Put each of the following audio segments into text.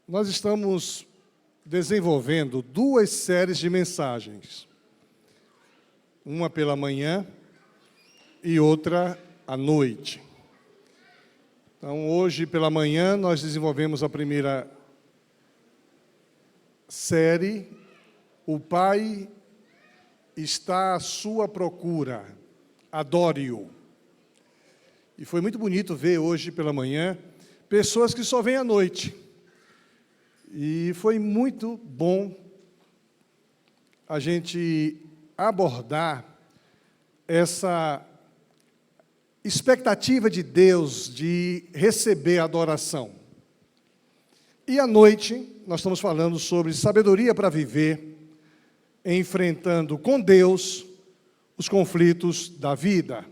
Nós estamos desenvolvendo duas séries de mensagens. Uma pela manhã e outra à noite. Então, hoje pela manhã, nós desenvolvemos a primeira série, O Pai está à sua procura, adore-o. E foi muito bonito ver hoje pela manhã pessoas que só vêm à noite. E foi muito bom a gente abordar essa expectativa de Deus de receber adoração. E à noite, nós estamos falando sobre sabedoria para viver, enfrentando com Deus os conflitos da vida.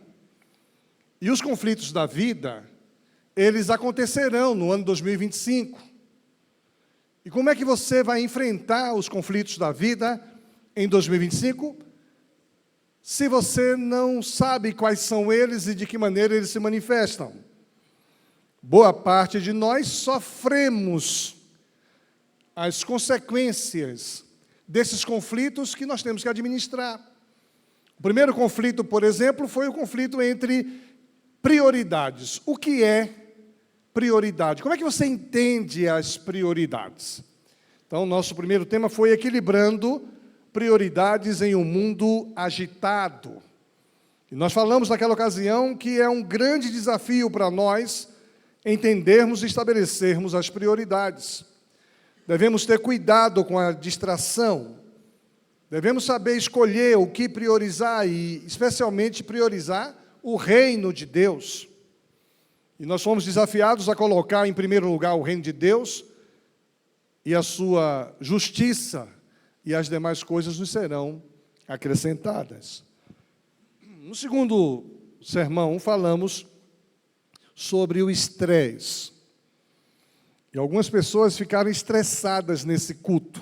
E os conflitos da vida, eles acontecerão no ano 2025. E como é que você vai enfrentar os conflitos da vida em 2025? Se você não sabe quais são eles e de que maneira eles se manifestam. Boa parte de nós sofremos as consequências desses conflitos que nós temos que administrar. O primeiro conflito, por exemplo, foi o conflito entre prioridades. O que é prioridade? Como é que você entende as prioridades? Então, nosso primeiro tema foi equilibrando prioridades em um mundo agitado. E nós falamos naquela ocasião que é um grande desafio para nós entendermos e estabelecermos as prioridades. Devemos ter cuidado com a distração. Devemos saber escolher o que priorizar e, especialmente, priorizar o reino de Deus. E nós fomos desafiados a colocar em primeiro lugar o reino de Deus e a sua justiça, e as demais coisas nos serão acrescentadas. No segundo sermão, falamos sobre o estresse. E algumas pessoas ficaram estressadas nesse culto.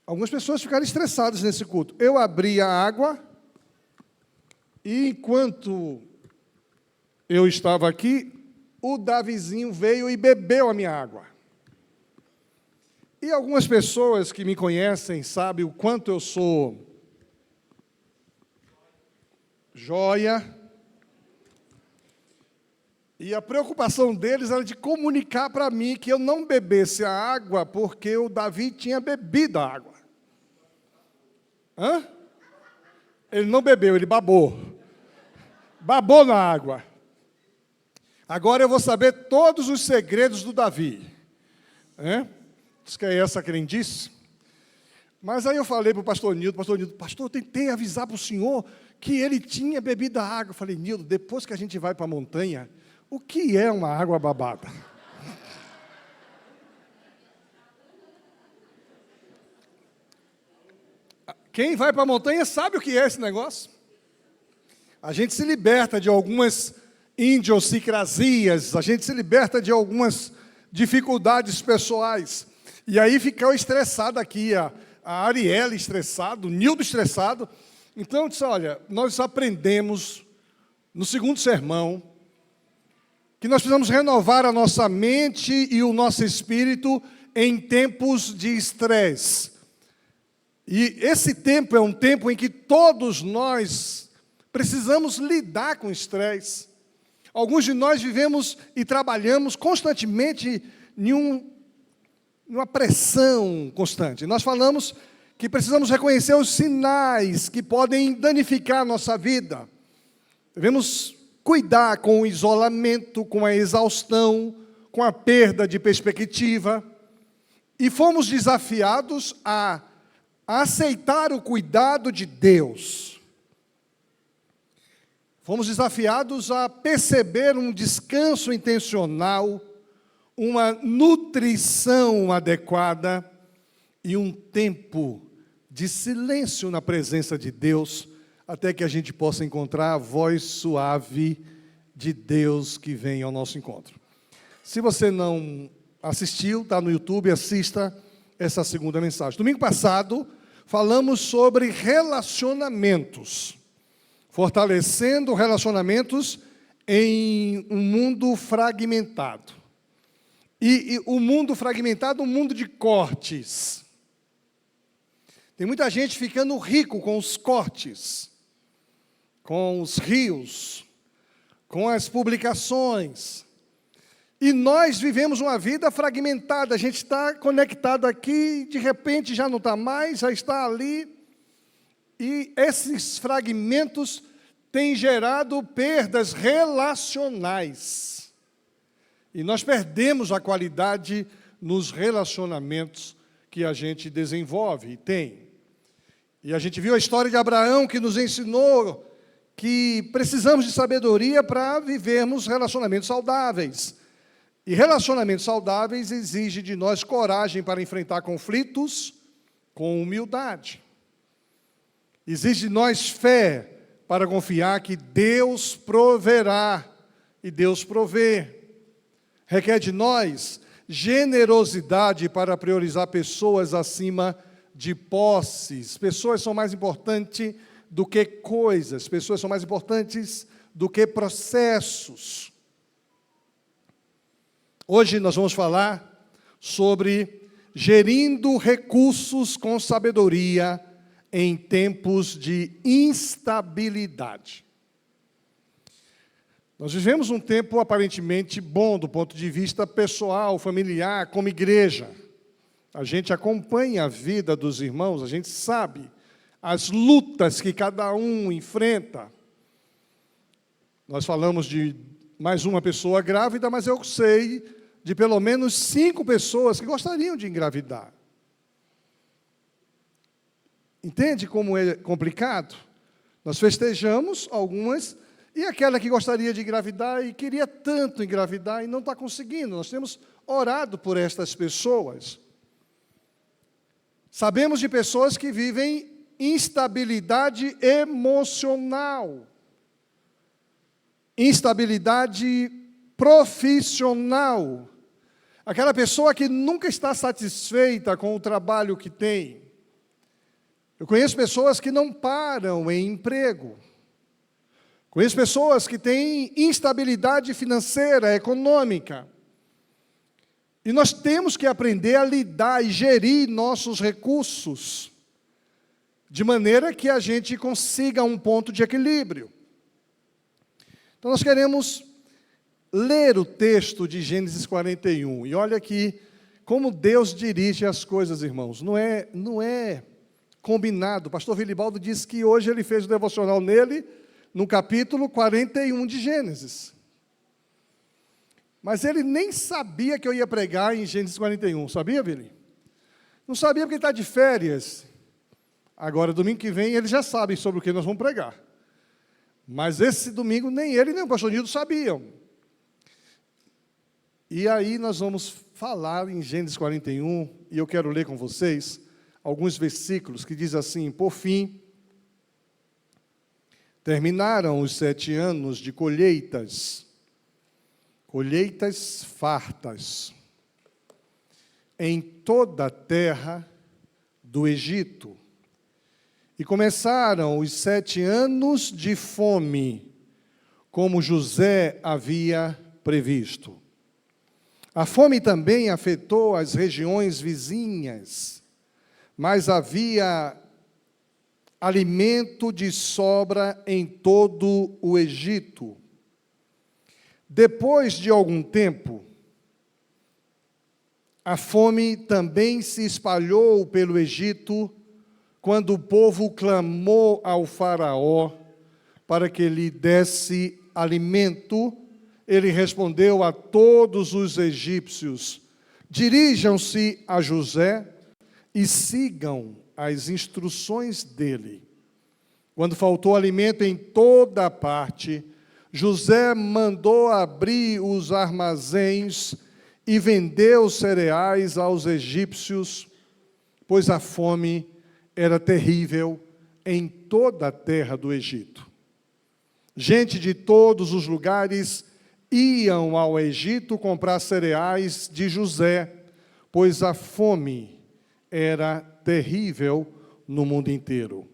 Algumas pessoas ficaram estressadas nesse culto. Eu abri a água, e enquanto eu estava aqui, o Davizinho veio e bebeu a minha água. E algumas pessoas que me conhecem sabem o quanto eu sou joia. E a preocupação deles era de comunicar para mim que eu não bebesse a água porque o Davi tinha bebido a água. Hã? Ele não bebeu, ele babou. Babou na água. Agora eu vou saber todos os segredos do Davi. Diz que é essa crendice. Mas aí eu falei para o pastor Nildo, pastor, eu tentei avisar para o senhor que ele tinha bebido a água. Eu falei, Nildo, depois que a gente vai para a montanha, o que é uma água babada? Quem vai para a montanha sabe o que é esse negócio. A gente se liberta de algumas idiosincrasias, a gente se liberta de algumas dificuldades pessoais. E aí ficou estressado aqui, a Ariela estressado, o Nildo estressado. Então eu disse, olha, nós aprendemos no segundo sermão que nós precisamos renovar a nossa mente e o nosso espírito em tempos de estresse. E esse tempo é um tempo em que todos nós precisamos lidar com estresse. Alguns de nós vivemos e trabalhamos constantemente em uma pressão constante. Nós falamos que precisamos reconhecer os sinais que podem danificar a nossa vida. Devemos cuidar com o isolamento, com a exaustão, com a perda de perspectiva. E fomos desafiados a aceitar o cuidado de Deus. Fomos desafiados a perceber um descanso intencional, uma nutrição adequada e um tempo de silêncio na presença de Deus, até que a gente possa encontrar a voz suave de Deus que vem ao nosso encontro. Se você não assistiu, está no YouTube, assista essa segunda mensagem. Domingo passado, falamos sobre relacionamentos, fortalecendo relacionamentos em um mundo fragmentado. E o mundo fragmentado, um mundo de cortes. Tem muita gente ficando rico com os cortes, com os rios, com as publicações. E nós vivemos uma vida fragmentada. A gente está conectado aqui, de repente já não está mais, já está ali. E esses fragmentos têm gerado perdas relacionais. E nós perdemos a qualidade nos relacionamentos que a gente desenvolve e tem. E a gente viu a história de Abraão, que nos ensinou que precisamos de sabedoria para vivermos relacionamentos saudáveis. E relacionamentos saudáveis exigem de nós coragem para enfrentar conflitos com humildade. Exige de nós fé para confiar que Deus proverá, e Deus provê. Requer de nós generosidade para priorizar pessoas acima de posses. Pessoas são mais importantes do que coisas, pessoas são mais importantes do que processos. Hoje nós vamos falar sobre gerindo recursos com sabedoria em tempos de instabilidade. Nós vivemos um tempo aparentemente bom do ponto de vista pessoal, familiar, como igreja. A gente acompanha a vida dos irmãos, a gente sabe as lutas que cada um enfrenta. Nós falamos de mais uma pessoa grávida, mas eu sei de pelo menos 5 pessoas que gostariam de engravidar. Entende como é complicado? Nós festejamos algumas, e aquela que gostaria de engravidar e queria tanto engravidar e não está conseguindo. Nós temos orado por estas pessoas. Sabemos de pessoas que vivem instabilidade emocional, instabilidade profissional. Aquela pessoa que nunca está satisfeita com o trabalho que tem. Eu conheço pessoas que não param em emprego. Conheço pessoas que têm instabilidade financeira, econômica. E nós temos que aprender a lidar e gerir nossos recursos, de maneira que a gente consiga um ponto de equilíbrio. Então, nós queremos ler o texto de Gênesis 41. E olha aqui como Deus dirige as coisas, irmãos. Não é combinado. O pastor Vilibaldo disse que hoje ele fez o devocional nele, no capítulo 41 de Gênesis. Mas ele nem sabia que eu ia pregar em Gênesis 41. Sabia, Vili? Não sabia porque ele está de férias. Agora, domingo que vem, ele já sabe sobre o que nós vamos pregar. Mas esse domingo, nem ele, nem o pastor Nildo sabiam. E aí nós vamos falar em Gênesis 41, e eu quero ler com vocês alguns versículos que diz assim: por fim, terminaram os 7 anos de colheitas fartas, em toda a terra do Egito. E começaram os 7 anos de fome, como José havia previsto. A fome também afetou as regiões vizinhas, mas havia alimento de sobra em todo o Egito. Depois de algum tempo, a fome também se espalhou pelo Egito, quando o povo clamou ao faraó para que lhe desse alimento. Ele respondeu a todos os egípcios: dirijam-se a José e sigam as instruções dele. Quando faltou alimento em toda parte, José mandou abrir os armazéns e vendeu cereais aos egípcios, pois a fome era terrível em toda a terra do Egito. Gente de todos os lugares iam ao Egito comprar cereais de José, pois a fome era terrível no mundo inteiro.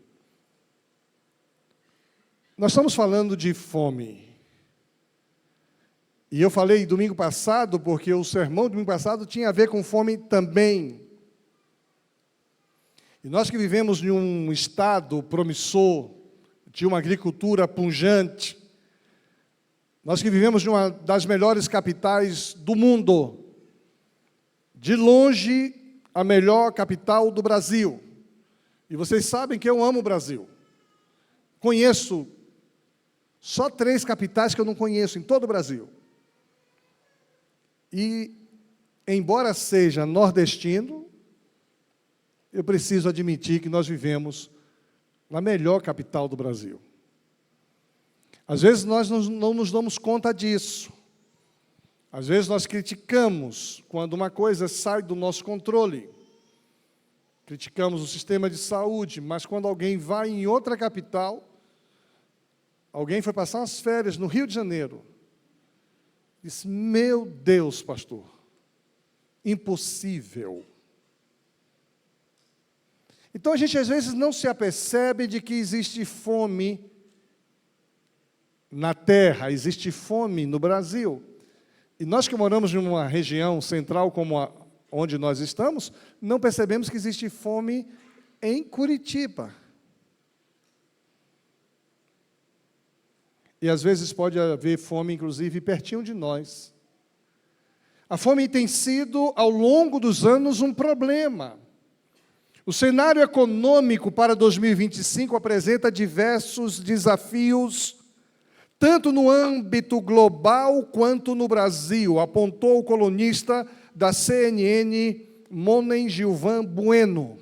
Nós estamos falando de fome. E eu falei domingo passado, porque o sermão do domingo passado tinha a ver com fome também. E nós que vivemos em um estado promissor, de uma agricultura pujante, nós que vivemos em uma das melhores capitais do mundo, de longe a melhor capital do Brasil. E vocês sabem que eu amo o Brasil. Conheço só 3 capitais que eu não conheço em todo o Brasil. E, embora seja nordestino, eu preciso admitir que nós vivemos na melhor capital do Brasil. Às vezes nós não nos damos conta disso. Às vezes nós criticamos quando uma coisa sai do nosso controle. Criticamos o sistema de saúde, mas quando alguém vai em outra capital, alguém foi passar umas férias no Rio de Janeiro, disse: meu Deus, pastor, impossível. Então a gente às vezes não se apercebe de que existe fome na terra, existe fome no Brasil. E nós que moramos em uma região central como onde nós estamos, não percebemos que existe fome em Curitiba. E às vezes pode haver fome, inclusive, pertinho de nós. A fome tem sido, ao longo dos anos, um problema. O cenário econômico para 2025 apresenta diversos desafios, tanto no âmbito global quanto no Brasil, apontou o colunista da CNN, Monem Gilvan Bueno.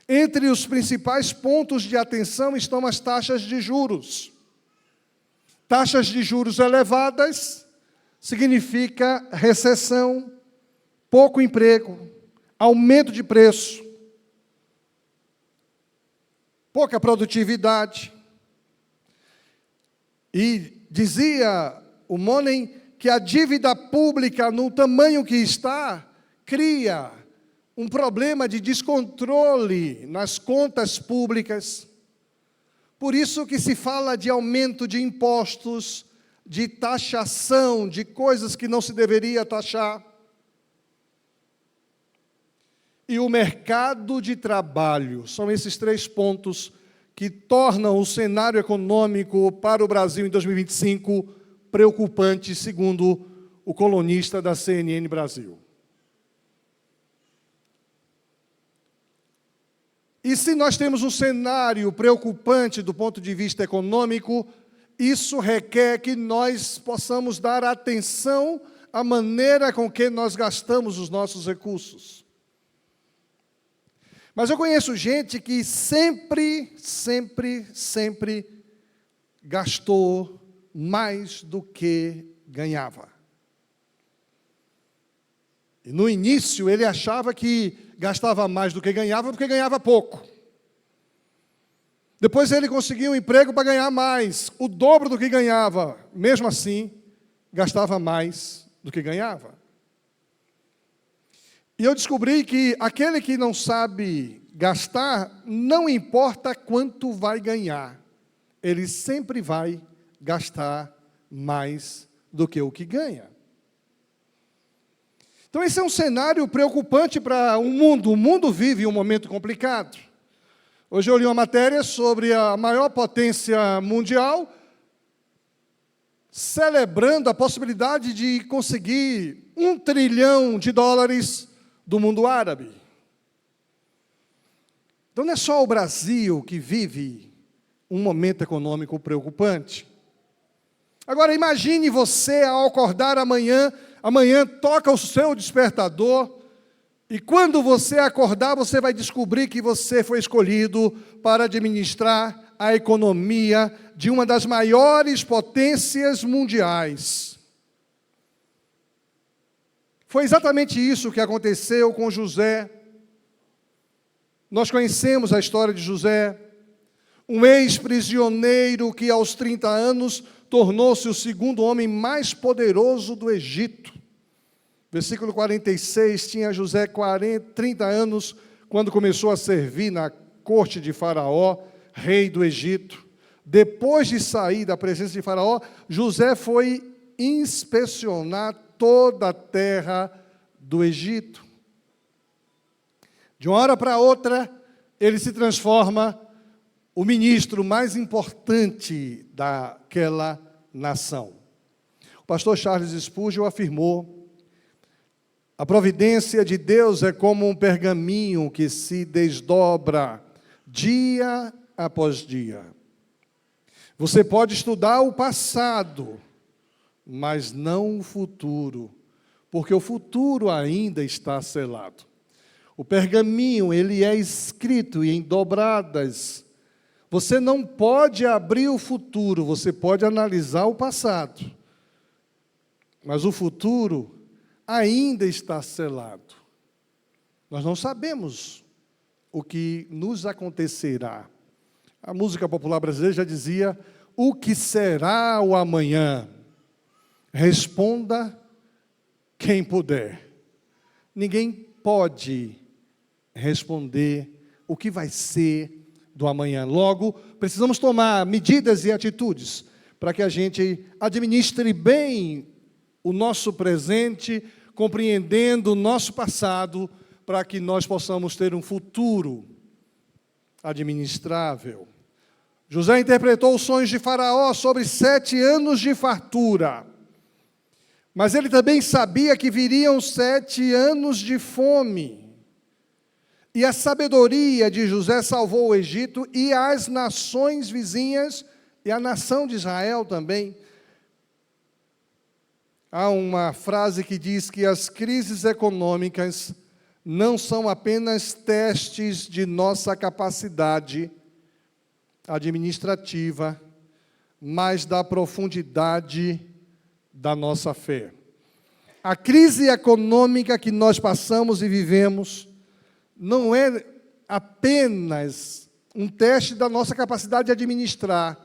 Entre os principais pontos de atenção estão as taxas de juros. Taxas de juros elevadas significa recessão, pouco emprego, aumento de preço, pouca produtividade. E dizia o Monem que a dívida pública, no tamanho que está, cria um problema de descontrole nas contas públicas. Por isso que se fala de aumento de impostos, de taxação de coisas que não se deveria taxar. E o mercado de trabalho, são esses 3 pontos que tornam o cenário econômico para o Brasil em 2025 preocupante, segundo o colunista da CNN Brasil. E se nós temos um cenário preocupante do ponto de vista econômico, isso requer que nós possamos dar atenção à maneira com que nós gastamos os nossos recursos. Mas eu conheço gente que sempre gastou mais do que ganhava. E no início ele achava que gastava mais do que ganhava porque ganhava pouco. Depois ele conseguiu um emprego para ganhar mais, o dobro do que ganhava. Mesmo assim, gastava mais do que ganhava. E eu descobri que aquele que não sabe gastar, não importa quanto vai ganhar, ele sempre vai gastar mais do que o que ganha. Então esse é um cenário preocupante para o mundo. O mundo vive um momento complicado. Hoje eu li uma matéria sobre a maior potência mundial, celebrando a possibilidade de conseguir $1 trilhão do mundo árabe. Então não é só o Brasil que vive um momento econômico preocupante. Agora imagine você ao acordar amanhã toca o seu despertador, e quando você acordar, você vai descobrir que você foi escolhido para administrar a economia de uma das maiores potências mundiais. Foi exatamente isso que aconteceu com José. Nós conhecemos a história de José, um ex-prisioneiro que aos 30 anos tornou-se o segundo homem mais poderoso do Egito. Versículo 46, tinha José 30 anos quando começou a servir na corte de Faraó, rei do Egito. Depois de sair da presença de Faraó, José foi inspecionar toda a terra do Egito. De uma hora para outra, ele se transforma o ministro mais importante daquela nação. O pastor Charles Spurgeon afirmou: a providência de Deus é como um pergaminho que se desdobra dia após dia. Você pode estudar o passado, mas não o futuro, porque o futuro ainda está selado. O pergaminho, ele é escrito em dobradas. Você não pode abrir o futuro, você pode analisar o passado, mas o futuro ainda está selado. Nós não sabemos o que nos acontecerá. A música popular brasileira já dizia: o que será o amanhã? Responda quem puder. Ninguém pode responder o que vai ser do amanhã. Logo, precisamos tomar medidas e atitudes para que a gente administre bem o nosso presente, compreendendo o nosso passado, para que nós possamos ter um futuro administrável. José interpretou os sonhos de Faraó sobre 7 anos de fartura, mas ele também sabia que viriam 7 anos de fome. E a sabedoria de José salvou o Egito e as nações vizinhas, e a nação de Israel também. Há uma frase que diz que as crises econômicas não são apenas testes de nossa capacidade administrativa, mas da profundidade da nossa fé. A crise econômica que nós passamos e vivemos não é apenas um teste da nossa capacidade de administrar,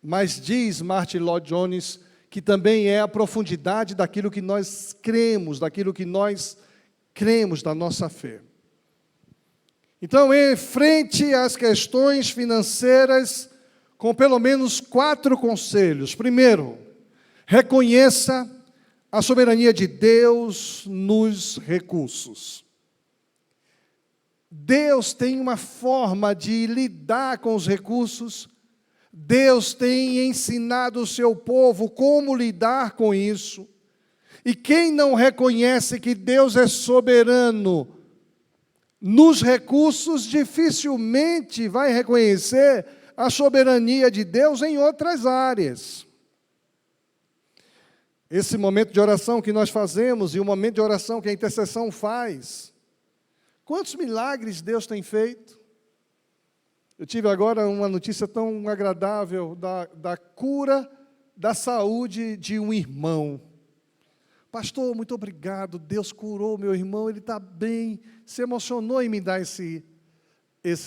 mas diz Martin Lloyd-Jones que também é a profundidade daquilo que nós cremos, da nossa fé. Então, enfrente as questões financeiras com pelo menos 4 conselhos. Primeiro, reconheça a soberania de Deus nos recursos. Deus tem uma forma de lidar com os recursos. Deus tem ensinado o seu povo como lidar com isso. E quem não reconhece que Deus é soberano nos recursos, dificilmente vai reconhecer a soberania de Deus em outras áreas. Esse momento de oração que nós fazemos e o momento de oração que a intercessão faz, quantos milagres Deus tem feito? Eu tive agora uma notícia tão agradável da cura da saúde de um irmão. Pastor, muito obrigado, Deus curou meu irmão, ele está bem. Se emocionou em me dar esse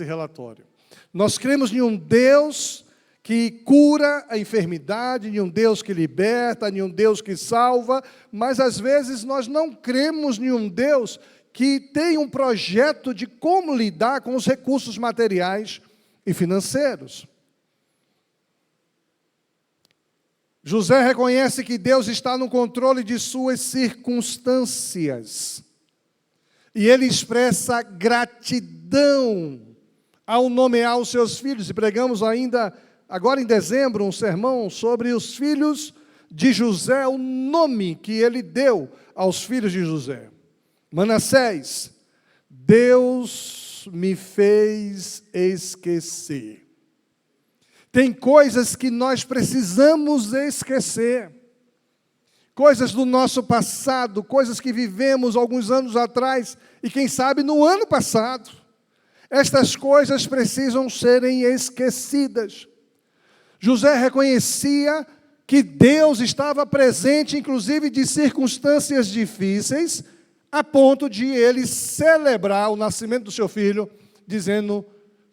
relatório. Nós cremos em um Deus que cura a enfermidade, em um Deus que liberta, em um Deus que salva, mas às vezes nós não cremos em um Deus que tem um projeto de como lidar com os recursos materiais e financeiros. José reconhece que Deus está no controle de suas circunstâncias. E ele expressa gratidão ao nomear os seus filhos. E pregamos ainda, agora em dezembro, um sermão sobre os filhos de José, o nome que ele deu aos filhos de José. Manassés, Deus me fez esquecer. Tem coisas que nós precisamos esquecer. Coisas do nosso passado, coisas que vivemos alguns anos atrás e quem sabe no ano passado. Estas coisas precisam serem esquecidas. José reconhecia que Deus estava presente, inclusive de circunstâncias difíceis, a ponto de ele celebrar o nascimento do seu filho, dizendo: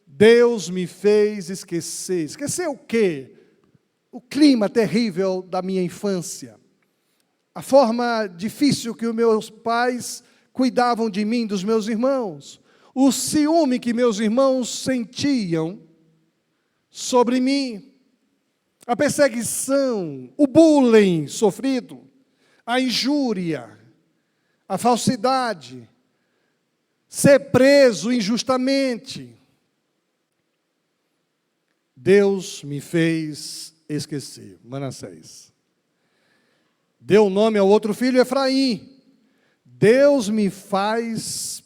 Deus me fez esquecer. Esquecer o quê? O clima terrível da minha infância. A forma difícil que os meus pais cuidavam de mim, dos meus irmãos. O ciúme que meus irmãos sentiam sobre mim. a perseguição, o bullying sofrido, a injúria, a falsidade, ser preso injustamente. Deus me fez esquecer. Manassés. Deu nome ao outro filho, Efraim. Deus me fez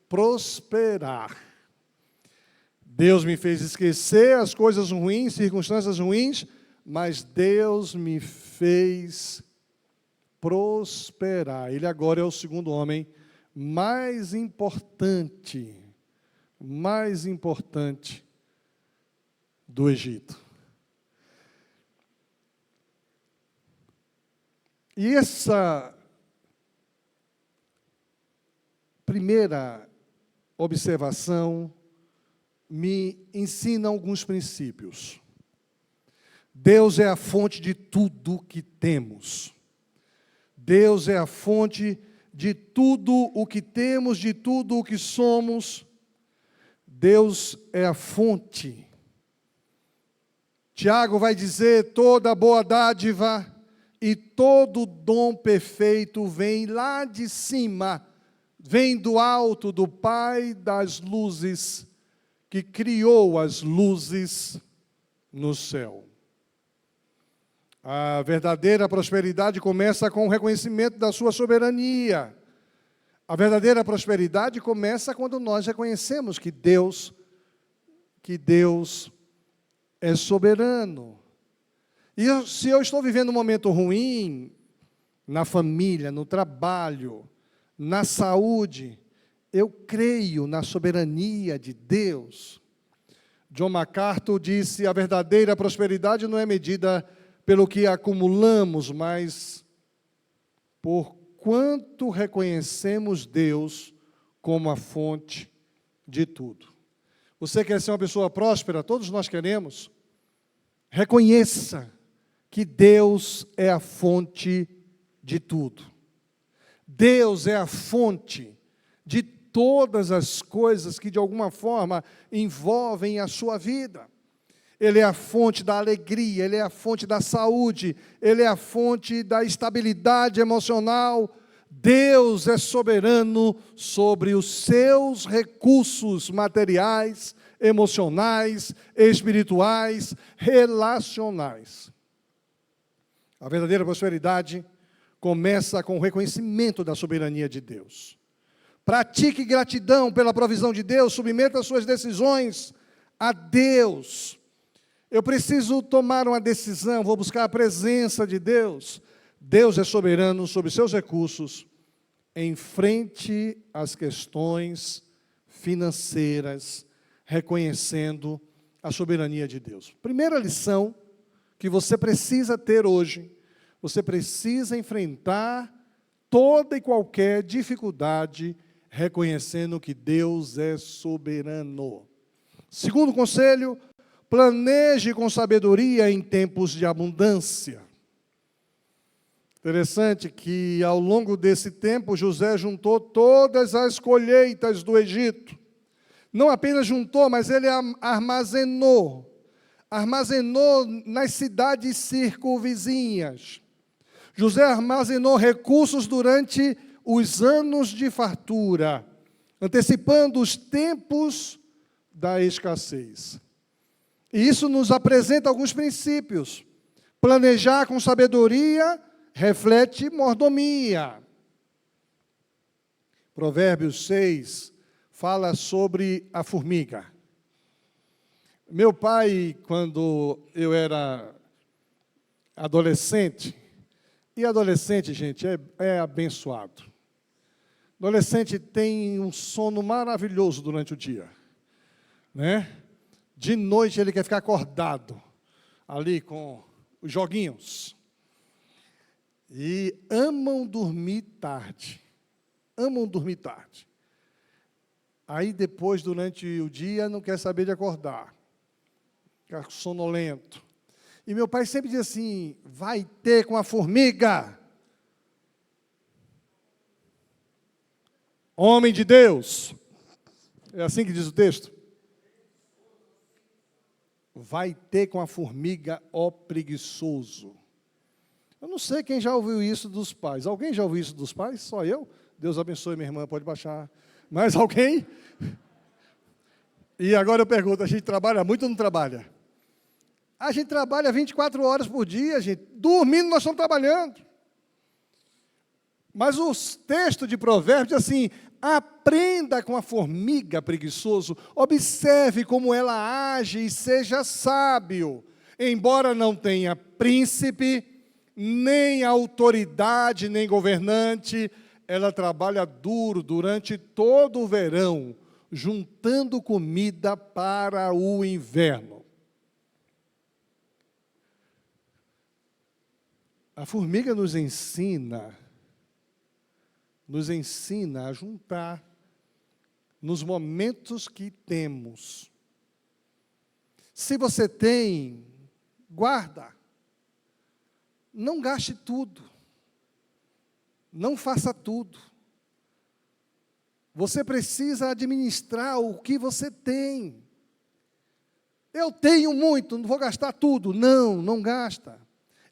prosperar. Deus me fez esquecer as coisas ruins, circunstâncias ruins, mas Deus me fez prosperar. Ele agora é o segundo homem mais importante do Egito. E essa primeira observação me ensina alguns princípios. Deus é a fonte de tudo que temos. Deus é a fonte de tudo o que temos, de tudo o que somos. Deus é a fonte. Tiago vai dizer: toda boa dádiva e todo dom perfeito vem lá de cima, vem do alto, do Pai das luzes, que criou as luzes no céu. A verdadeira prosperidade começa com o reconhecimento da sua soberania. A verdadeira prosperidade começa quando nós reconhecemos que Deus é soberano. E se eu estou vivendo um momento ruim, na família, no trabalho, na saúde, eu creio na soberania de Deus. John MacArthur disse: a verdadeira prosperidade não é medida pelo que acumulamos, mas por quanto reconhecemos Deus como a fonte de tudo. Você quer ser uma pessoa próspera? Todos nós queremos. Reconheça que Deus é a fonte de tudo. Deus é a fonte de todas as coisas que, de alguma forma, envolvem a sua vida. Ele é a fonte da alegria, Ele é a fonte da saúde, Ele é a fonte da estabilidade emocional. Deus é soberano sobre os seus recursos materiais, emocionais, espirituais, relacionais. A verdadeira prosperidade começa com o reconhecimento da soberania de Deus. Pratique gratidão pela provisão de Deus, submeta as suas decisões a Deus. Eu preciso tomar uma decisão, vou buscar a presença de Deus. Deus é soberano sobre seus recursos, enfrente as questões financeiras, reconhecendo a soberania de Deus. Primeira lição que você precisa ter hoje: você precisa enfrentar toda e qualquer dificuldade, reconhecendo que Deus é soberano. Segundo conselho: planeje com sabedoria em tempos de abundância. Interessante que, ao longo desse tempo, José juntou todas as colheitas do Egito. Não apenas juntou, mas ele armazenou nas cidades circunvizinhas. José armazenou recursos durante os anos de fartura, antecipando os tempos da escassez. E isso nos apresenta alguns princípios. Planejar com sabedoria reflete mordomia. Provérbios 6 fala sobre a formiga. Meu pai, quando eu era adolescente, e adolescente, gente, é abençoado. Adolescente tem um sono maravilhoso durante o dia, né? De noite ele quer ficar acordado, ali com os joguinhos. E amam dormir tarde. Aí depois, durante o dia, não quer saber de acordar. Fica sonolento. E meu pai sempre diz assim: vai ter com a formiga. Homem de Deus. É assim que diz o texto? vai ter com a formiga, ó preguiçoso. Eu não sei quem já ouviu isso dos pais. Alguém já ouviu isso dos pais? Só eu? Deus abençoe, minha irmã, pode baixar. Mais alguém? E agora eu pergunto, a gente trabalha muito ou não trabalha? A gente trabalha 24 horas por dia, gente. Dormindo nós estamos trabalhando. Mas o texto de Provérbios diz assim: aprenda com a formiga, preguiçoso, observe como ela age e seja sábio. Embora não tenha príncipe, nem autoridade, nem governante, ela trabalha duro durante todo o verão, juntando comida para o inverno. A formiga nos ensina a juntar nos momentos que temos. Se você tem, guarda. Não gaste tudo. Não faça tudo. Você precisa administrar o que você tem. Eu tenho muito, não vou gastar tudo. Não, não gasta.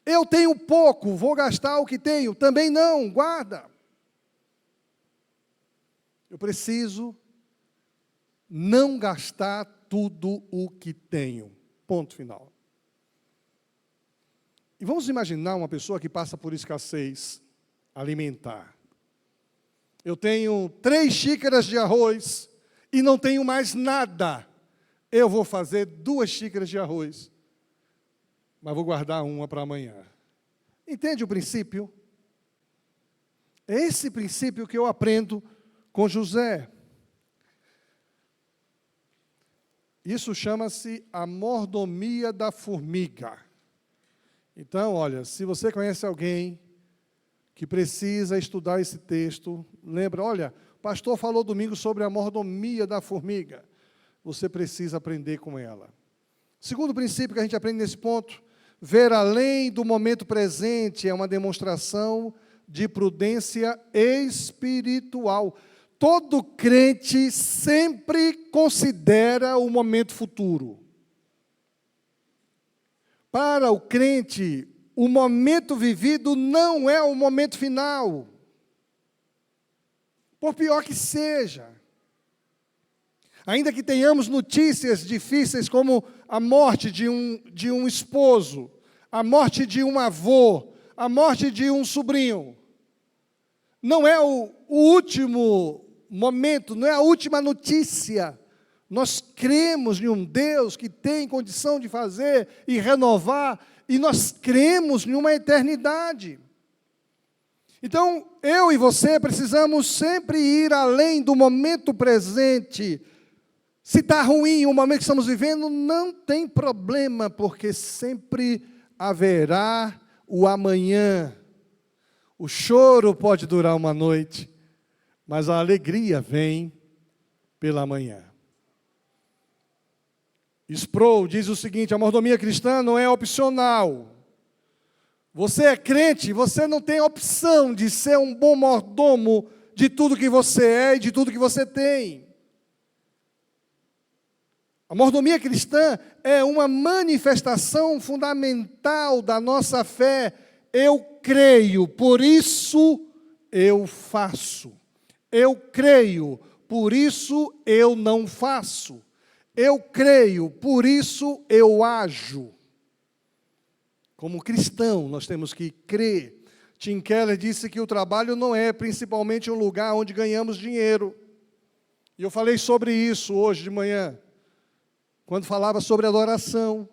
Eu tenho pouco, vou gastar o que tenho. Também não, guarda. Eu preciso não gastar tudo o que tenho. Ponto final. E vamos imaginar uma pessoa que passa por escassez alimentar. Eu tenho 3 xícaras de arroz e não tenho mais nada. Eu vou fazer 2 xícaras de arroz, mas vou guardar uma para amanhã. Entende o princípio? É esse princípio que eu aprendo com José. Isso chama-se a mordomia da formiga. Então, olha, se você conhece alguém que precisa estudar esse texto, lembra, olha, o pastor falou domingo sobre a mordomia da formiga. Você precisa aprender com ela. Segundo princípio que a gente aprende nesse ponto, ver além do momento presente é uma demonstração de prudência espiritual. Todo crente sempre considera o momento futuro. Para o crente, o momento vivido não é o momento final. Por pior que seja. Ainda que tenhamos notícias difíceis como a morte de um esposo, a morte de um avô, a morte de um sobrinho, não é o último momento, não é a última notícia. Nós cremos em um Deus que tem condição de fazer e renovar, e nós cremos em uma eternidade. Então, eu e você precisamos sempre ir além do momento presente. Se está ruim o momento que estamos vivendo, não tem problema, porque sempre haverá o amanhã. O choro pode durar uma noite, mas a alegria vem pela manhã. Sproul diz o seguinte: a mordomia cristã não é opcional. Você é crente, você não tem opção de ser um bom mordomo de tudo que você é e de tudo que você tem. A mordomia cristã é uma manifestação fundamental da nossa fé. Eu creio, por isso eu faço. Eu creio, por isso eu não faço. Eu creio, por isso eu ajo. Como cristão, nós temos que crer. Tim Keller disse que o trabalho não é principalmente um lugar onde ganhamos dinheiro. E eu falei sobre isso hoje de manhã, quando falava sobre adoração.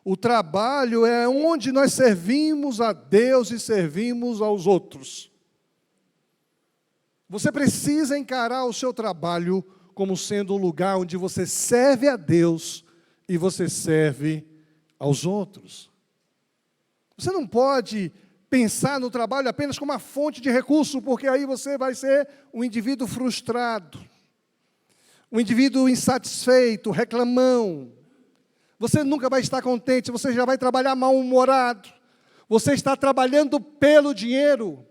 O trabalho é onde nós servimos a Deus e servimos aos outros. Você precisa encarar o seu trabalho como sendo um lugar onde você serve a Deus e você serve aos outros. Você não pode pensar no trabalho apenas como uma fonte de recurso, porque aí você vai ser um indivíduo frustrado, um indivíduo insatisfeito, reclamão. Você nunca vai estar contente, você já vai trabalhar mal-humorado. Você está trabalhando pelo dinheiro.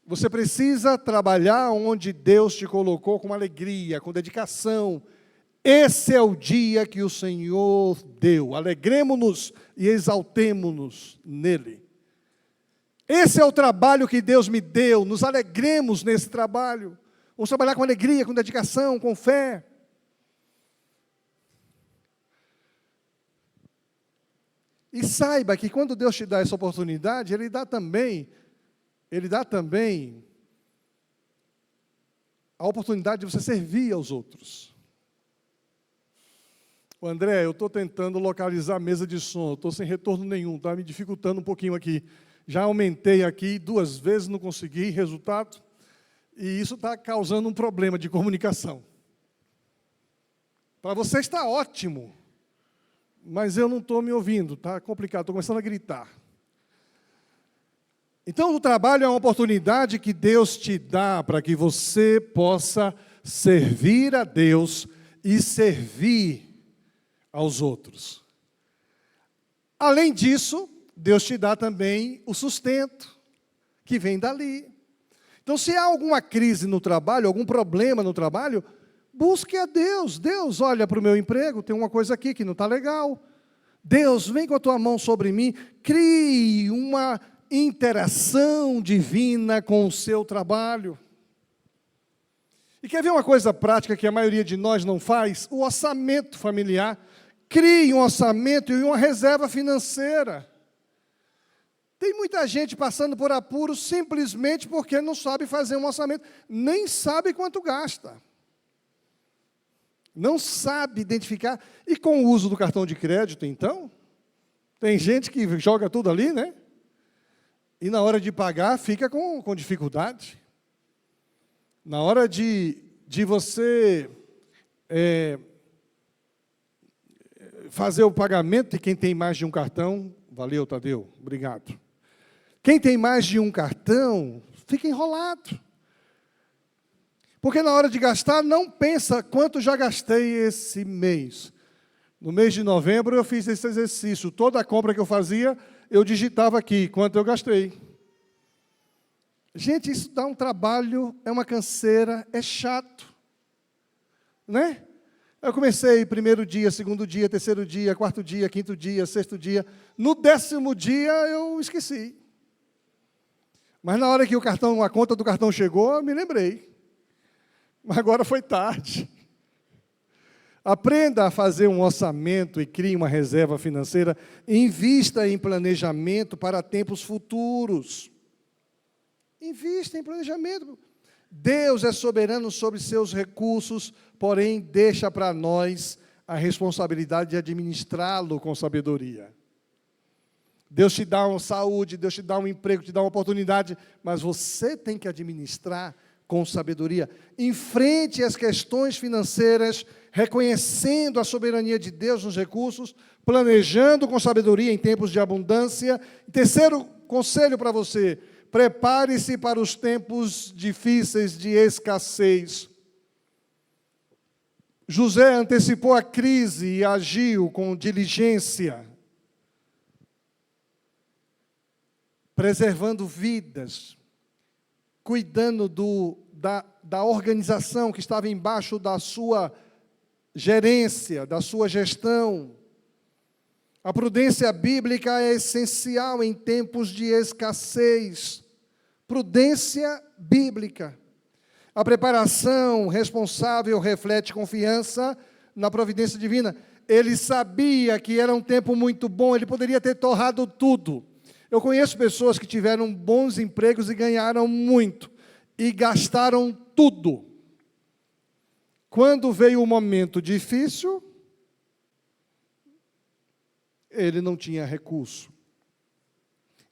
Você precisa trabalhar onde Deus te colocou com alegria, com dedicação. Esse é o dia que o Senhor deu. Alegremo-nos e exaltemo-nos nele. Esse é o trabalho que Deus me deu. Nos alegremos nesse trabalho. Vamos trabalhar com alegria, com dedicação, com fé. E saiba que quando Deus te dá essa oportunidade, Ele dá também a oportunidade de você servir aos outros. André, eu estou tentando localizar a mesa de som, estou sem retorno nenhum, está me dificultando um pouquinho aqui. Já aumentei aqui 2 vezes, não consegui resultado, e isso está causando um problema de comunicação. Para você está ótimo, mas eu não estou me ouvindo, está complicado, estou começando a gritar. Então, o trabalho é uma oportunidade que Deus te dá para que você possa servir a Deus e servir aos outros. Além disso, Deus te dá também o sustento que vem dali. Então, se há alguma crise no trabalho, algum problema no trabalho, busque a Deus. Deus, olha para o meu emprego, tem uma coisa aqui que não está legal. Deus, vem com a tua mão sobre mim, crie uma interação divina com o seu trabalho. E quer ver uma coisa prática que a maioria de nós não faz? O orçamento familiar. Crie um orçamento e uma reserva financeira. Tem muita gente passando por apuros simplesmente porque não sabe fazer um orçamento, nem sabe quanto gasta. Não sabe identificar. E com o uso do cartão de crédito, então, tem gente que joga tudo ali, né? E na hora de pagar, fica com dificuldade. Na hora de você fazer o pagamento, e quem tem mais de um cartão, valeu, Tadeu, obrigado. Quem tem mais de um cartão, fica enrolado. Porque na hora de gastar, não pensa quanto já gastei esse mês. No mês de novembro, eu fiz esse exercício. Toda a compra que eu fazia, eu digitava aqui, quanto eu gastei. Gente, isso dá um trabalho, é uma canseira, é chato. Né? Eu comecei 1º dia, 2º dia, 3º dia, 4º dia, 5º dia, 6º dia. No 10º dia, eu esqueci. Mas na hora que a conta do cartão chegou, eu me lembrei. Mas agora foi tarde. Aprenda a fazer um orçamento e crie uma reserva financeira. Invista em planejamento para tempos futuros. Invista em planejamento. Deus é soberano sobre seus recursos, porém deixa para nós a responsabilidade de administrá-lo com sabedoria. Deus te dá uma saúde, Deus te dá um emprego, te dá uma oportunidade, mas você tem que administrar com sabedoria. Enfrente as questões financeiras, reconhecendo a soberania de Deus nos recursos, planejando com sabedoria em tempos de abundância. Terceiro conselho para você: prepare-se para os tempos difíceis de escassez. José antecipou a crise e agiu com diligência, preservando vidas, cuidando da organização que estava embaixo da sua gerência, da sua gestão. A prudência bíblica é essencial em tempos de escassez. Prudência bíblica. A preparação responsável reflete confiança na providência divina. Ele sabia que era um tempo muito bom, ele poderia ter torrado tudo. Eu conheço pessoas que tiveram bons empregos e ganharam muito, e gastaram tudo. Quando veio o momento difícil, ele não tinha recurso.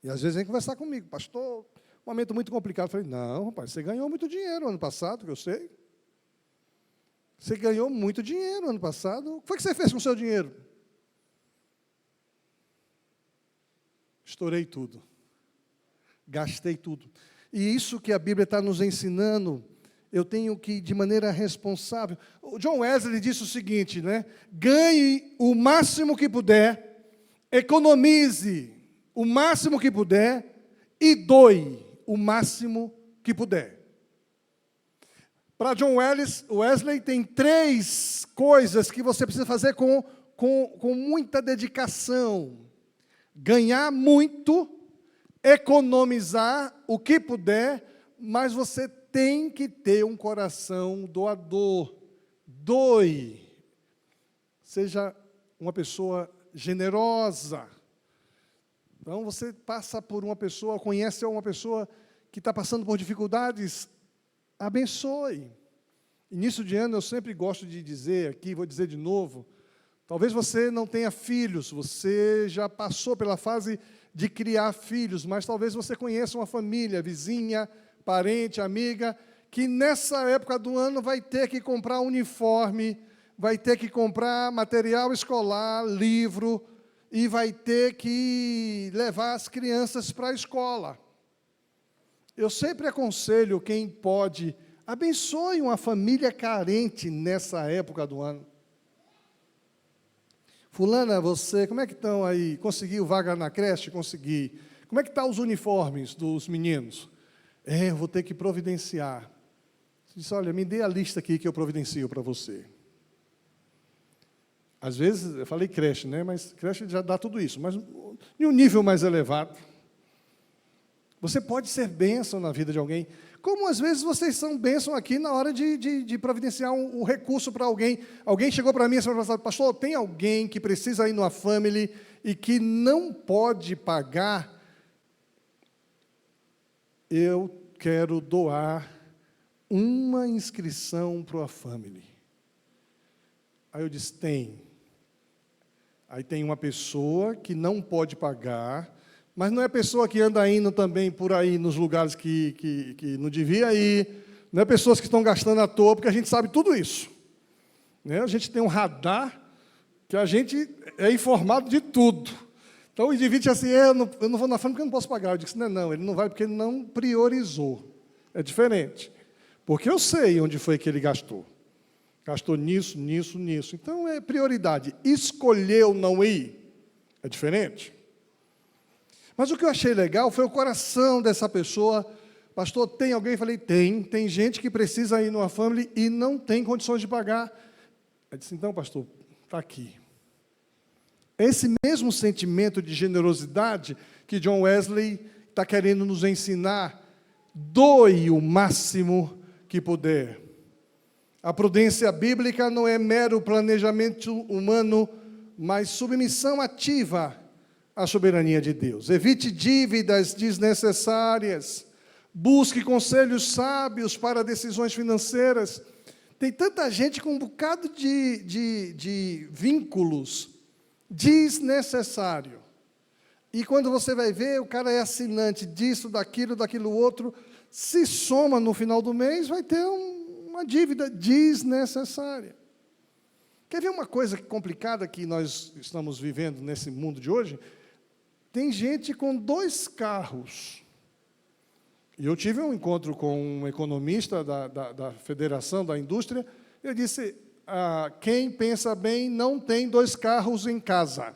E às vezes vem conversar comigo: pastor, um momento muito complicado. Eu falei: não, rapaz, você ganhou muito dinheiro ano passado, que eu sei. Você ganhou muito dinheiro ano passado. O que foi que você fez com o seu dinheiro? Estourei tudo. Gastei tudo. E isso que a Bíblia está nos ensinando, eu tenho que, de maneira responsável. O John Wesley disse o seguinte, né? Ganhe o máximo que puder, economize o máximo que puder e doe o máximo que puder. Para John Wesley, tem 3 coisas que você precisa fazer com muita dedicação: ganhar muito, economizar o que puder, mas você tem que ter um coração doador. Doe. Seja uma pessoa generosa. Então, você passa por uma pessoa, conhece uma pessoa que está passando por dificuldades, abençoe. Início de ano, eu sempre gosto de dizer aqui, vou dizer de novo, talvez você não tenha filhos, você já passou pela fase de criar filhos, mas talvez você conheça uma família, vizinha, parente, amiga, que nessa época do ano vai ter que comprar uniforme, vai ter que comprar material escolar, livro, e vai ter que levar as crianças para a escola. Eu sempre aconselho quem pode, abençoe uma família carente nessa época do ano. Fulana, você, como é que estão aí? Conseguiu vaga na creche? Consegui. Como é que estão os uniformes dos meninos? Eu vou ter que providenciar. Você disse, olha, me dê a lista aqui que eu providencio para você. Às vezes, eu falei creche, né? Mas creche já dá tudo isso. Mas em um nível mais elevado, você pode ser bênção na vida de alguém. Como às vezes vocês são bênção aqui na hora de providenciar um recurso para alguém. Alguém chegou para mim e falou, pastor, tem alguém que precisa ir numa family e que não pode pagar? Eu quero doar uma inscrição para a family. Aí eu disse, tem. Aí tem uma pessoa que não pode pagar, mas não é pessoa que anda indo também por aí nos lugares que não devia ir, não é pessoas que estão gastando à toa, porque a gente sabe tudo isso. Né? A gente tem um radar que a gente é informado de tudo. Então o indivíduo diz assim, eu não vou na família porque eu não posso pagar. Eu disse, não, ele não vai porque ele não priorizou. É diferente. Porque eu sei onde foi que ele gastou. Gastou nisso, nisso, nisso. Então, é prioridade. Escolheu não ir. É diferente. Mas o que eu achei legal foi o coração dessa pessoa. Pastor, tem alguém? Eu falei, tem. Tem gente que precisa ir numa family e não tem condições de pagar. Eu disse, então, pastor, está aqui. Esse mesmo sentimento de generosidade que John Wesley está querendo nos ensinar, doe o máximo que puder. A prudência bíblica não é mero planejamento humano, mas submissão ativa à soberania de Deus. Evite dívidas desnecessárias. Busque conselhos sábios para decisões financeiras. Tem tanta gente com um bocado de vínculos desnecessário. E quando você vai ver, o cara é assinante disso, daquilo outro, se soma no final do mês, vai ter uma dívida desnecessária. Quer ver uma coisa complicada que nós estamos vivendo nesse mundo de hoje? Tem gente com 2 carros. E eu tive um encontro com um economista da Federação da Indústria, ele disse, quem pensa bem não tem 2 carros em casa,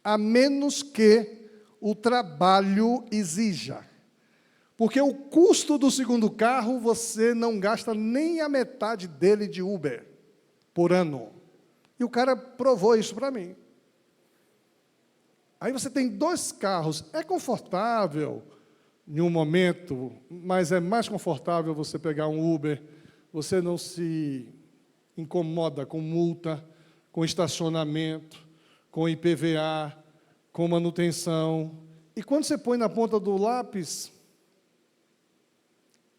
a menos que o trabalho exija. Porque o custo do segundo carro, você não gasta nem a metade dele de Uber por ano. E o cara provou isso para mim. Aí você tem 2 carros, é confortável em um momento, mas é mais confortável você pegar um Uber, você não se incomoda com multa, com estacionamento, com IPVA, com manutenção. E quando você põe na ponta do lápis,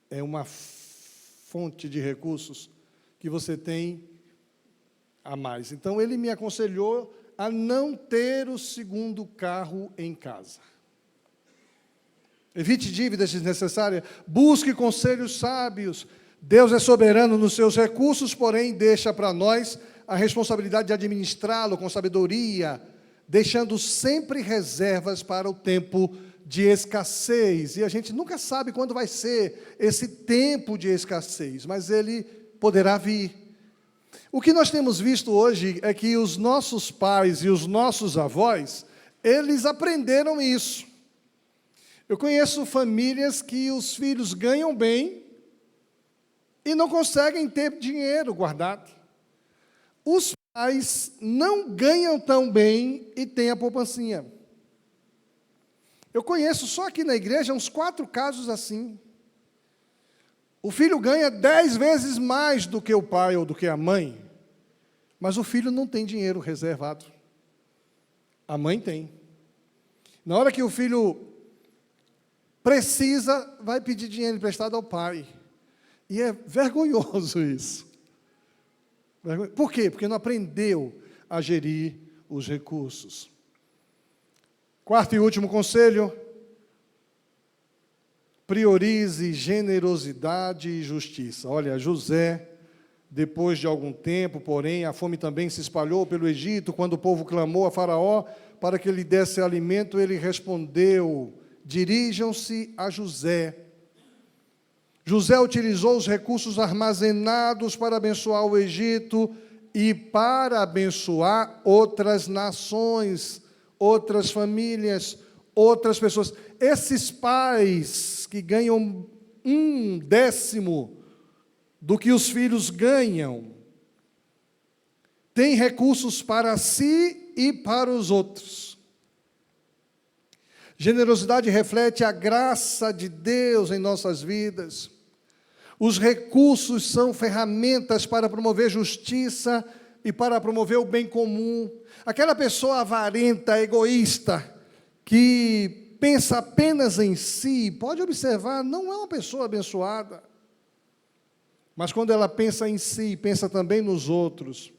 é uma fonte de recursos que você tem a mais. Então, ele me aconselhou a não ter o segundo carro em casa. Evite dívidas desnecessárias, busque conselhos sábios. Deus é soberano nos seus recursos, porém deixa para nós a responsabilidade de administrá-lo com sabedoria, deixando sempre reservas para o tempo de escassez. E a gente nunca sabe quando vai ser esse tempo de escassez, mas ele poderá vir. O que nós temos visto hoje é que os nossos pais e os nossos avós, eles aprenderam isso. Eu conheço famílias que os filhos ganham bem e não conseguem ter dinheiro guardado. Os pais não ganham tão bem e têm a poupancinha. Eu conheço só aqui na igreja uns 4 casos assim. O filho ganha 10 vezes mais do que o pai ou do que a mãe, mas o filho não tem dinheiro reservado. A mãe tem. Na hora que o filho precisa, vai pedir dinheiro emprestado ao pai. E é vergonhoso isso. Por quê? Porque não aprendeu a gerir os recursos. 4º e último conselho: priorize generosidade e justiça. Olha, José, depois de algum tempo, porém, a fome também se espalhou pelo Egito. Quando o povo clamou a Faraó para que lhe desse alimento, ele respondeu: dirijam-se a José. José utilizou os recursos armazenados para abençoar o Egito e para abençoar outras nações, outras famílias, outras pessoas. Esses pais que ganham 1/10 do que os filhos ganham, têm recursos para si e para os outros. Generosidade reflete a graça de Deus em nossas vidas. Os recursos são ferramentas para promover justiça e para promover o bem comum. Aquela pessoa avarenta, egoísta, que pensa apenas em si, pode observar, não é uma pessoa abençoada. Mas quando ela pensa em si, pensa também nos outros.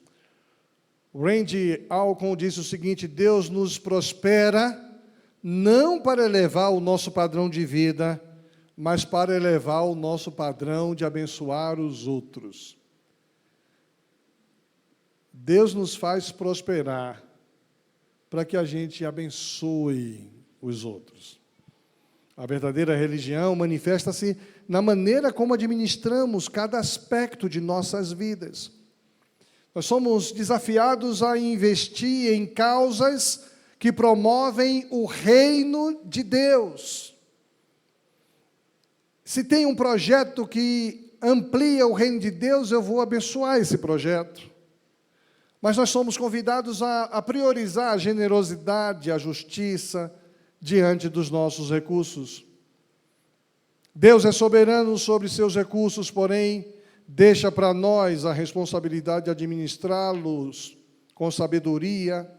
Randy Alcorn disse o seguinte: Deus nos prospera não para elevar o nosso padrão de vida, mas para elevar o nosso padrão de abençoar os outros. Deus nos faz prosperar para que a gente abençoe os outros. A verdadeira religião manifesta-se na maneira como administramos cada aspecto de nossas vidas. Nós somos desafiados a investir em causas que promovem o reino de Deus. Se tem um projeto que amplia o reino de Deus, eu vou abençoar esse projeto. Mas nós somos convidados a priorizar a generosidade, a justiça, diante dos nossos recursos. Deus é soberano sobre seus recursos, porém, deixa para nós a responsabilidade de administrá-los com sabedoria,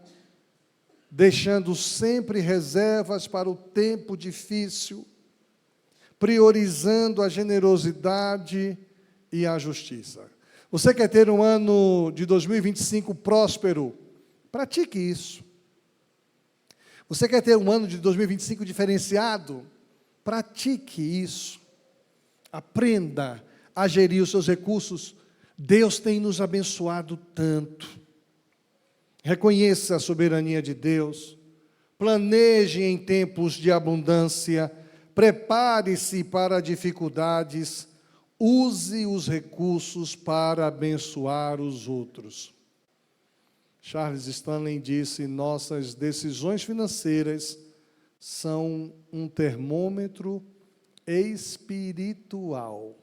deixando sempre reservas para o tempo difícil, priorizando a generosidade e a justiça. Você quer ter um ano de 2025 próspero? Pratique isso. Você quer ter um ano de 2025 diferenciado? Pratique isso. Aprenda a gerir os seus recursos. Deus tem nos abençoado tanto. Reconheça a soberania de Deus. Planeje em tempos de abundância. Prepare-se para dificuldades. Use os recursos para abençoar os outros. Charles Stanley disse: nossas decisões financeiras são um termômetro espiritual.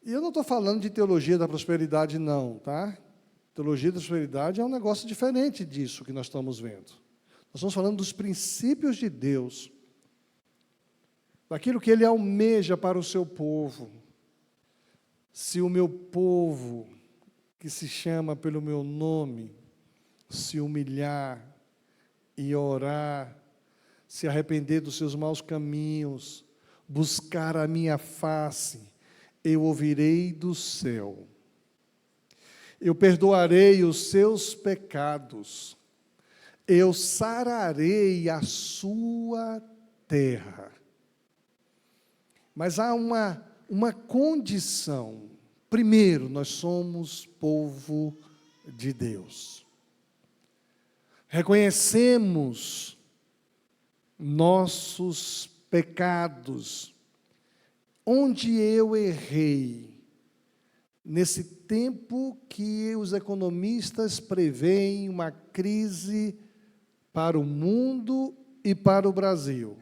E eu não estou falando de teologia da prosperidade, não, tá? Teologia da prosperidade é um negócio diferente disso que nós estamos vendo. Nós estamos falando dos princípios de Deus, daquilo que Ele almeja para o seu povo. Se o meu povo, que se chama pelo meu nome, se humilhar e orar, se arrepender dos seus maus caminhos, buscar a minha face, eu ouvirei do céu. Eu perdoarei os seus pecados. Eu sararei a sua terra. Mas há uma condição. Primeiro, nós somos povo de Deus. Reconhecemos nossos pecados. Onde eu errei? Nesse tempo que os economistas preveem uma crise para o mundo e para o Brasil.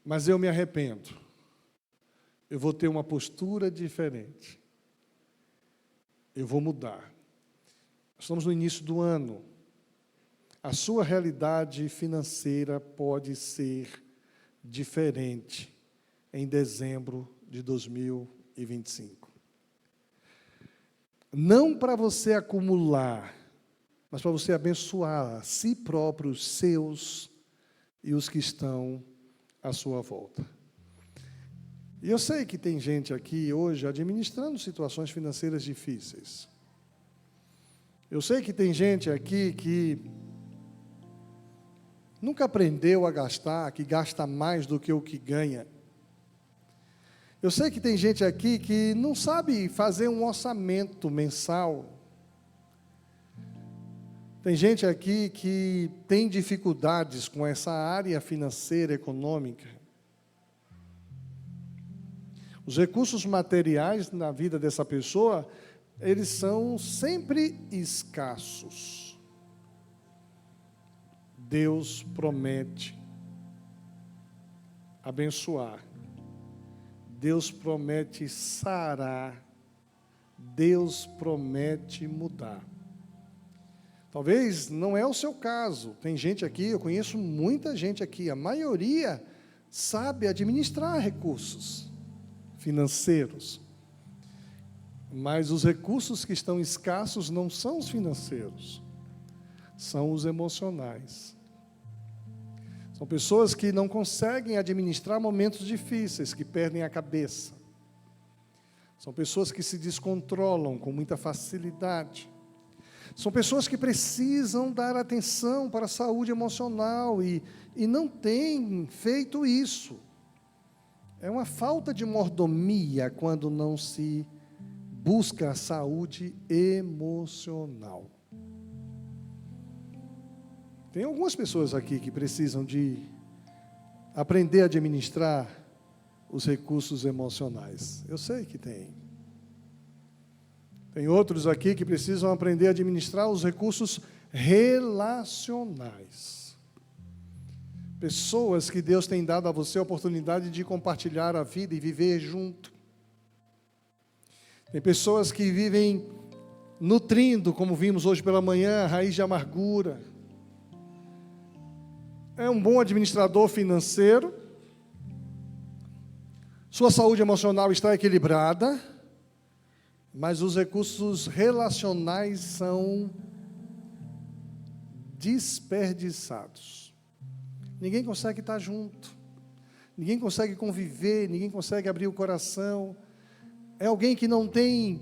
mas eu me arrependo. Eu vou ter uma postura diferente. Eu vou mudar. Estamos no início do ano. A sua realidade financeira pode ser diferente em dezembro de 2025. Não para você acumular, mas para você abençoar a si próprio, os seus e os que estão à sua volta. E eu sei que tem gente aqui hoje administrando situações financeiras difíceis. Eu sei que tem gente aqui que nunca aprendeu a gastar, que gasta mais do que o que ganha. Eu sei que tem gente aqui que não sabe fazer um orçamento mensal. Tem gente aqui que tem dificuldades com essa área financeira, econômica. Os recursos materiais na vida dessa pessoa, eles são sempre escassos. Deus promete abençoar. Deus promete sarar. Deus promete mudar. Talvez não é o seu caso. Tem gente aqui, eu conheço muita gente aqui, a maioria sabe administrar recursos financeiros. Mas os recursos que estão escassos não são os financeiros, são os emocionais. São pessoas que não conseguem administrar momentos difíceis, que perdem a cabeça. São pessoas que se descontrolam com muita facilidade. São pessoas que precisam dar atenção para a saúde emocional e não têm feito isso. É uma falta de mordomia quando não se busca a saúde emocional. Tem algumas pessoas aqui que precisam de aprender a administrar os recursos emocionais. Eu sei que tem. Tem outros aqui que precisam aprender a administrar os recursos relacionais. Pessoas que Deus tem dado a você a oportunidade de compartilhar a vida e viver junto. Tem pessoas que vivem nutrindo, como vimos hoje pela manhã, a raiz de amargura. É um bom administrador financeiro. Sua saúde emocional está equilibrada, mas os recursos relacionais são desperdiçados. Ninguém consegue estar junto, ninguém consegue conviver, ninguém consegue abrir o coração. É alguém que não tem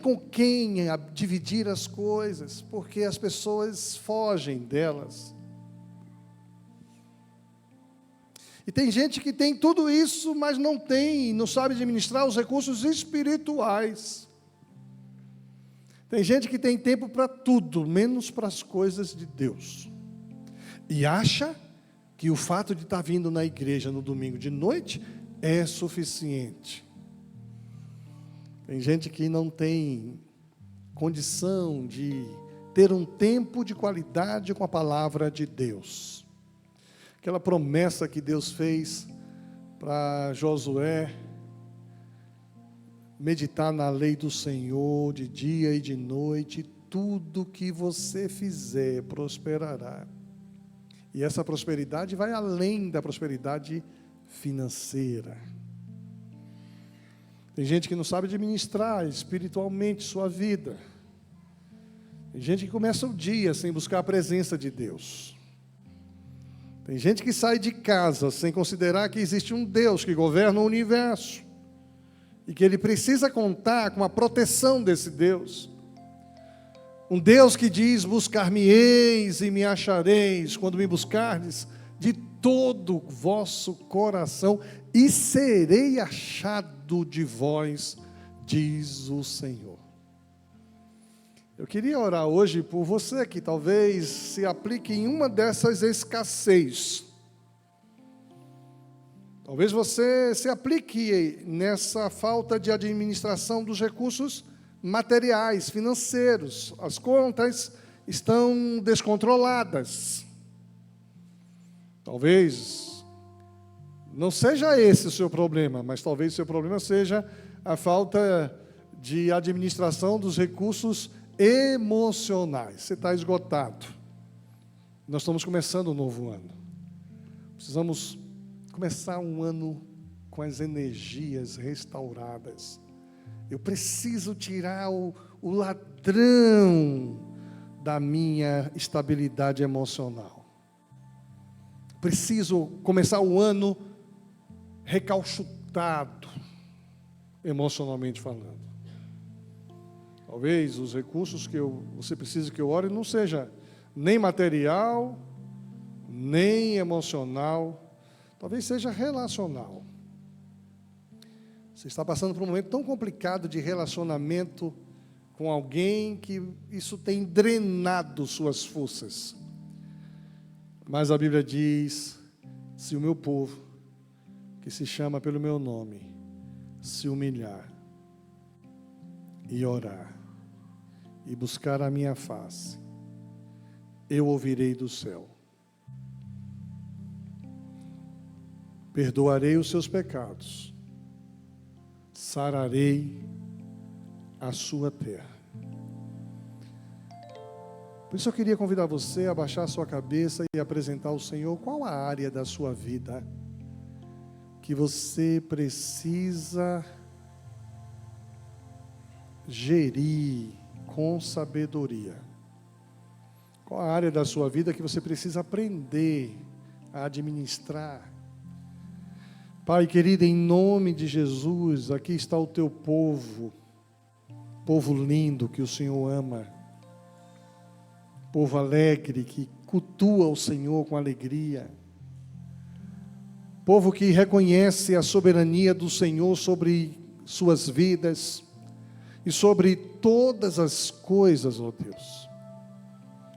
com quem dividir as coisas, porque as pessoas fogem delas. E tem gente que tem tudo isso, mas não sabe administrar os recursos espirituais. Tem gente que tem tempo para tudo, menos para as coisas de Deus. E acha que o fato de estar vindo na igreja no domingo de noite é suficiente. Tem gente que não tem condição de ter um tempo de qualidade com a palavra de Deus. Aquela promessa que Deus fez para Josué, meditar na lei do Senhor de dia e de noite, tudo que você fizer prosperará. E essa prosperidade vai além da prosperidade financeira. Tem gente que não sabe administrar espiritualmente sua vida. Tem gente que começa o dia sem buscar a presença de Deus. Tem gente que sai de casa sem considerar que existe um Deus que governa o universo e que ele precisa contar com a proteção desse Deus. Um Deus que diz: buscar-me-eis e me achareis, quando me buscardes de todo o vosso coração, e serei achado de vós, diz o Senhor. Eu queria orar hoje por você que talvez se aplique em uma dessas escassez. Talvez você se aplique nessa falta de administração dos recursos materiais, financeiros. As contas estão descontroladas. Talvez Não seja esse o seu problema, mas talvez o seu problema seja a falta de administração dos recursos emocionais. Você está esgotado. Nós estamos começando um novo ano. Precisamos começar um ano com as energias restauradas. Eu preciso tirar o ladrão da minha estabilidade emocional. Preciso começar o ano recalchutado, emocionalmente falando. Talvez os recursos que você precisa que eu ore não seja nem material, nem emocional, talvez seja relacional. Você está passando por um momento tão complicado de relacionamento com alguém que isso tem drenado suas forças. Mas a Bíblia diz, se o meu povo, que se chama pelo meu nome, se humilhar e orar e buscar a minha face, eu ouvirei do céu. Perdoarei os seus pecados, sararei a sua terra. Por isso eu queria convidar você a baixar a sua cabeça e apresentar ao Senhor qual a área da sua vida que você precisa gerir com sabedoria. Qual a área da sua vida que você precisa aprender a administrar? Pai querido, em nome de Jesus, aqui está o teu povo, povo lindo que o Senhor ama, povo alegre que cultua o Senhor com alegria, povo que reconhece a soberania do Senhor sobre suas vidas e sobre todas as coisas, ó Deus.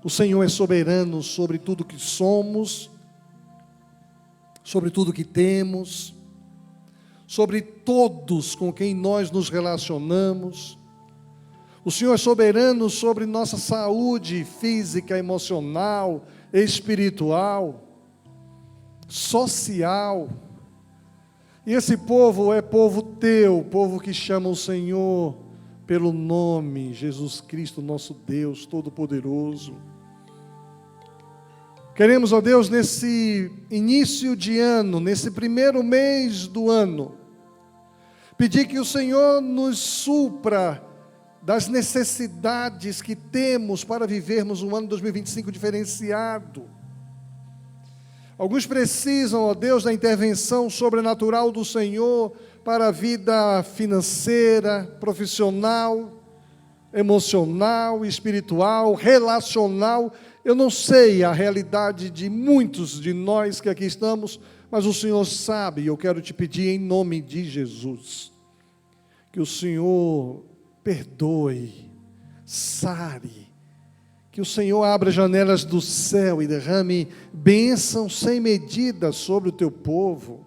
O Senhor é soberano sobre tudo que somos, sobre tudo que temos, sobre todos com quem nós nos relacionamos. O Senhor é soberano sobre nossa saúde física, emocional, espiritual, social. E esse povo é povo teu, povo que chama o Senhor pelo nome, Jesus Cristo, nosso Deus Todo-Poderoso. Queremos, ó Deus, nesse início de ano, nesse primeiro mês do ano, pedir que o Senhor nos supra das necessidades que temos para vivermos um ano 2025 diferenciado. Alguns precisam, ó Deus, da intervenção sobrenatural do Senhor para a vida financeira, profissional, emocional, espiritual, relacional. Eu não sei a realidade de muitos de nós que aqui estamos, mas o Senhor sabe, e eu quero te pedir em nome de Jesus, que o Senhor perdoe, sare, que o Senhor abra janelas do céu e derrame bênção sem medida sobre o teu povo.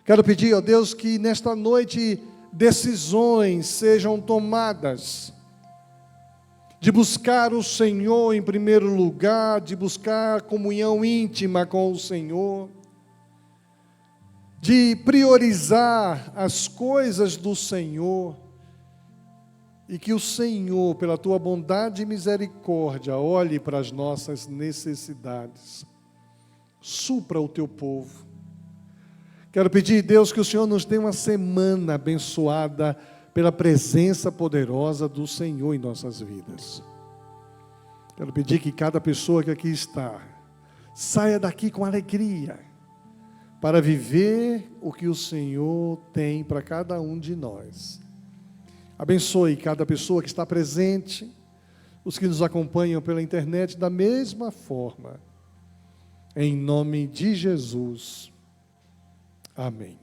Quero pedir, ó Deus, que nesta noite decisões sejam tomadas, de buscar o Senhor em primeiro lugar, de buscar comunhão íntima com o Senhor, de priorizar as coisas do Senhor, e que o Senhor, pela tua bondade e misericórdia, olhe para as nossas necessidades, supra o teu povo. Quero pedir, Deus, que o Senhor nos dê uma semana abençoada pela presença poderosa do Senhor em nossas vidas. Quero pedir que cada pessoa que aqui está, saia daqui com alegria, para viver o que o Senhor tem para cada um de nós. Abençoe cada pessoa que está presente, os que nos acompanham pela internet da mesma forma. Em nome de Jesus. Amém.